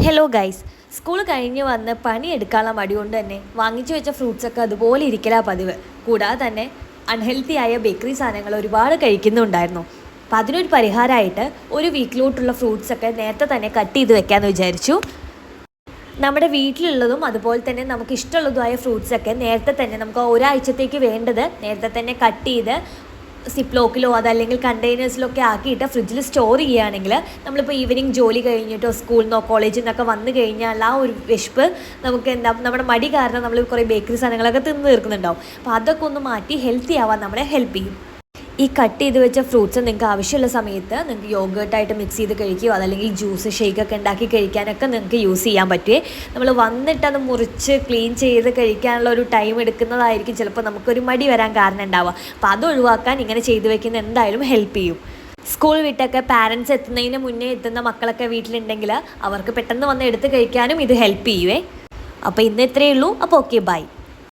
Hello guys, school കഴിഞ്ഞ് വന്ന് പണിയെടുക്കാനുള്ള മടി കൊണ്ട് തന്നെ വാങ്ങിച്ചു വെച്ച ഫ്രൂട്ട്സൊക്കെ അതുപോലെ ഇരിക്കലാ പതിവ്. കൂടാതെ തന്നെ അൺഹെൽത്തി ആയ ബേക്കറി സാധനങ്ങൾ ഒരുപാട് കഴിക്കുന്നുണ്ടായിരുന്നു. അപ്പോൾ അതിനൊരു പരിഹാരമായിട്ട് ഒരു വീക്കിലോട്ടുള്ള ഫ്രൂട്ട്സൊക്കെ നേരത്തെ തന്നെ കട്ട് ചെയ്ത് വെക്കാമെന്ന് വിചാരിച്ചു. നമ്മുടെ വീട്ടിലുള്ളതും അതുപോലെ തന്നെ നമുക്ക് ഇഷ്ടമുള്ളതുമായ ഫ്രൂട്ട്സൊക്കെ നേരത്തെ തന്നെ നമുക്ക് ഒരാഴ്ചത്തേക്ക് വേണ്ടത് നേരത്തെ തന്നെ കട്ട് ചെയ്ത് സിപ്ലോക്കിലോ അതല്ലെങ്കിൽ കണ്ടെയ്നേഴ്സിലൊക്കെ ആക്കിയിട്ട് ഫ്രിഡ്ജിൽ സ്റ്റോർ ചെയ്യുകയാണെങ്കിൽ നമ്മളിപ്പോൾ ഈവനിങ് ജോലി കഴിഞ്ഞിട്ടോ സ്കൂളിൽ നിന്നോ കോളേജിൽ നിന്നൊക്കെ വന്നു കഴിഞ്ഞാൽ ആ ഒരു വിശപ്പ് നമുക്ക് നമ്മുടെ മടി കാരണം നമ്മൾ കുറേ ബേക്കറി സാധനങ്ങളൊക്കെ തിന്ന് തീർക്കുന്നുണ്ടാവും. അപ്പോൾ അതൊക്കെ ഒന്ന് മാറ്റി ഹെൽത്തി ആവാൻ നമ്മളെ ഹെൽപ്പ് ചെയ്യും. ഈ കട്ട് ചെയ്ത് വെച്ച ഫ്രൂട്ട്സ് നിങ്ങൾക്ക് ആവശ്യമുള്ള സമയത്ത് നിങ്ങൾക്ക് യോഗേർട്ടായിട്ട് മിക്സ് ചെയ്ത് കഴിക്കുകയോ അതല്ലെങ്കിൽ ജ്യൂസ് ഷേക്കൊക്കെ ഉണ്ടാക്കി കഴിക്കാനൊക്കെ നിങ്ങൾക്ക് യൂസ് ചെയ്യാൻ പറ്റുമേ. നമ്മൾ വന്നിട്ട് അത് മുറിച്ച് ക്ലീൻ ചെയ്ത് കഴിക്കാനുള്ള ഒരു ടൈം എടുക്കുന്നതായിരിക്കും ചിലപ്പോൾ നമുക്കൊരു മടി വരാൻ കാരണം ഉണ്ടാവുക. അപ്പോൾ അത് ഒഴിവാക്കാൻ ഇങ്ങനെ ചെയ്ത് വെക്കുന്നത് എന്തായാലും ഹെൽപ്പ് ചെയ്യും. സ്കൂൾ വിട്ടൊക്കെ പാരൻസ് എത്തുന്നതിന് മുന്നേ എത്തുന്ന മക്കളൊക്കെ വീട്ടിലുണ്ടെങ്കിൽ അവർക്ക് പെട്ടെന്ന് വന്ന് എടുത്ത് കഴിക്കാനും ഇത് ഹെൽപ്പ് ചെയ്യുവേ. അപ്പോൾ ഇന്ന് ഇത്രയേ ഉള്ളൂ. അപ്പോൾ ഓക്കെ, ബൈ.